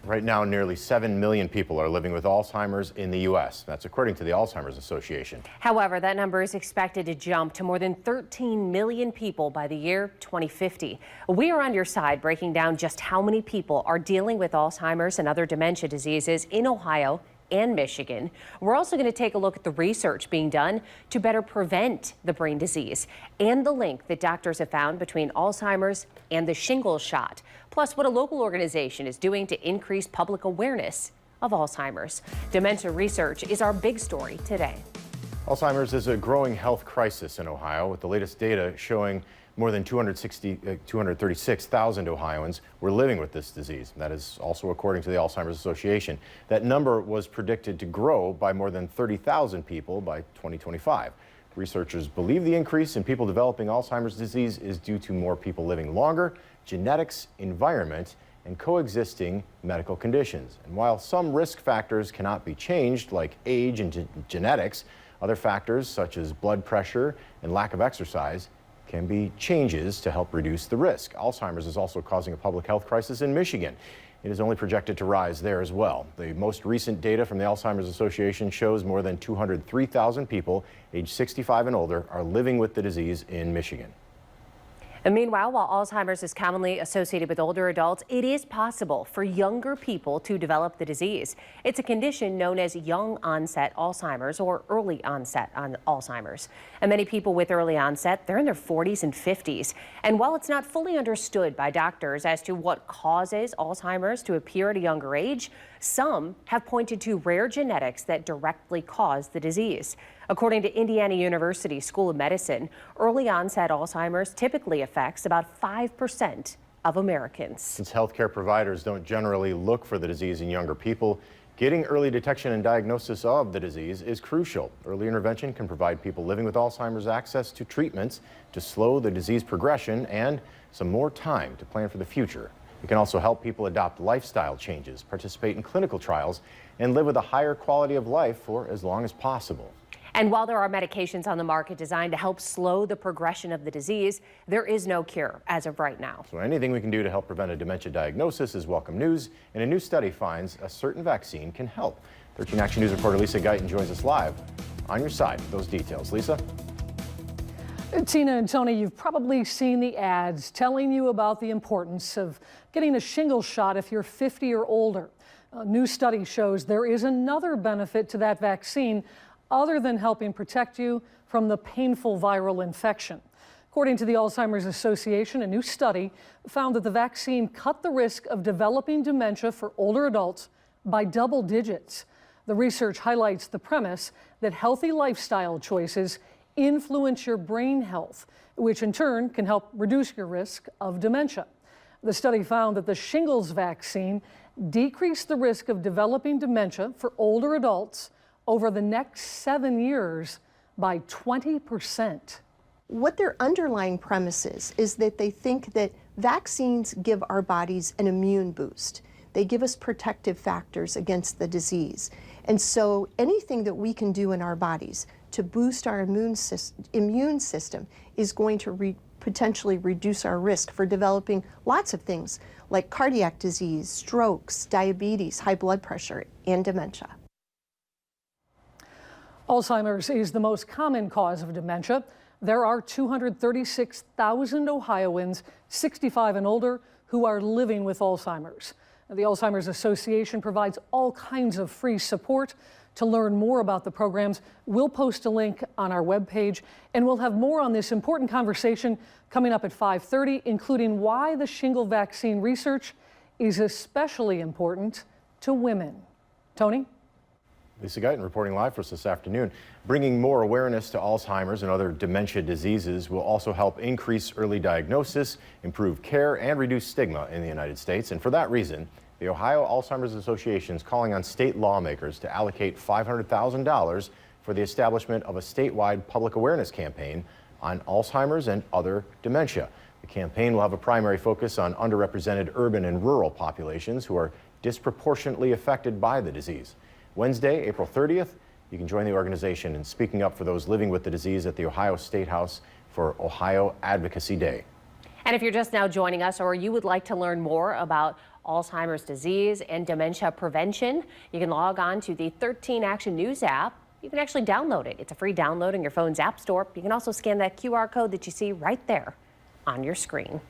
Right now, nearly 7 million people are living with Alzheimer's in the U.S. That's according to the Alzheimer's Association. However, that number is expected to jump to more than 13 million people by the year 2050. We are on your side breaking down just how many people are dealing with Alzheimer's and other dementia diseases in Ohio and Michigan. We're also going to take a look at the research being done to better prevent the brain disease and the link that doctors have found between Alzheimer's and the shingles shot, plus what a local organization is doing to increase public awareness of Alzheimer's. Dementia research is our big story today. Alzheimer's is a growing health crisis in Ohio, with the latest data showing more than 236,000 Ohioans were living with this disease. That is also according to the Alzheimer's Association. That number was predicted to grow by more than 30,000 people by 2025. Researchers believe the increase in people developing Alzheimer's disease is due to more people living longer, genetics, environment, and coexisting medical conditions. And while some risk factors cannot be changed, like age and genetics, other factors such as blood pressure and lack of exercise can be changes to help reduce the risk. Alzheimer's is also causing a public health crisis in Michigan. It is only projected to rise there as well. The most recent data from the Alzheimer's Association shows more than 203,000 people aged 65 and older are living with the disease in Michigan. And meanwhile, while Alzheimer's is commonly associated with older adults, it is possible for younger people to develop the disease. It's a condition known as young onset Alzheimer's or early onset Alzheimer's. And many people with early onset, they're in their 40s and 50s. And while it's not fully understood by doctors as to what causes Alzheimer's to appear at a younger age, some have pointed to rare genetics that directly cause the disease. According to Indiana University School of Medicine, early onset Alzheimer's typically affects about 5% of Americans. Since healthcare providers don't generally look for the disease in younger people, getting early detection and diagnosis of the disease is crucial. Early intervention can provide people living with Alzheimer's access to treatments to slow the disease progression and some more time to plan for the future. It can also help people adopt lifestyle changes, participate in clinical trials, and live with a higher quality of life for as long as possible. And while there are medications on the market designed to help slow the progression of the disease, there is no cure as of right now. So anything we can do to help prevent a dementia diagnosis is welcome news, and a new study finds a certain vaccine can help. 13 Action News reporter Lisa Guyton joins us live on your side with those details. Lisa? Tina and Tony, you've probably seen the ads telling you about the importance of getting a shingles shot if you're 50 or older. A new study shows there is another benefit to that vaccine other than helping protect you from the painful viral infection. According to the Alzheimer's Association, a new study found that the vaccine cut the risk of developing dementia for older adults by double digits. The research highlights the premise that healthy lifestyle choices influence your brain health, which in turn can help reduce your risk of dementia. The study found that the shingles vaccine decreased the risk of developing dementia for older adults over the next 7 years by 20%. What their underlying premise is that they think that vaccines give our bodies an immune boost. They give us protective factors against the disease. And so anything that we can do in our bodies to boost our immune system is going to potentially reduce our risk for developing lots of things like cardiac disease, strokes, diabetes, high blood pressure, and dementia. Alzheimer's is the most common cause of dementia. There are 236,000 Ohioans 65 and older who are living with Alzheimer's. The Alzheimer's Association provides all kinds of free support. To learn more about the programs, we'll post a link on our webpage, and we'll have more on this important conversation coming up at 5:30, including why the shingle vaccine research is especially important to women. Tony? Lisa Guyton reporting live for us this afternoon. Bringing more awareness to Alzheimer's and other dementia diseases will also help increase early diagnosis, improve care, and reduce stigma in the United States. And for that reason, the Ohio Alzheimer's Association is calling on state lawmakers to allocate $500,000 for the establishment of a statewide public awareness campaign on Alzheimer's and other dementia. The campaign will have a primary focus on underrepresented urban and rural populations who are disproportionately affected by the disease. Wednesday, April 30th, you can join the organization in speaking up for those living with the disease at the Ohio State House for Ohio Advocacy Day. And if you're just now joining us or you would like to learn more about Alzheimer's disease and dementia prevention. You can log on to the 13 Action News app. You can actually download it. It's a free download in your phone's app store. You can also scan that QR code that you see right there on your screen.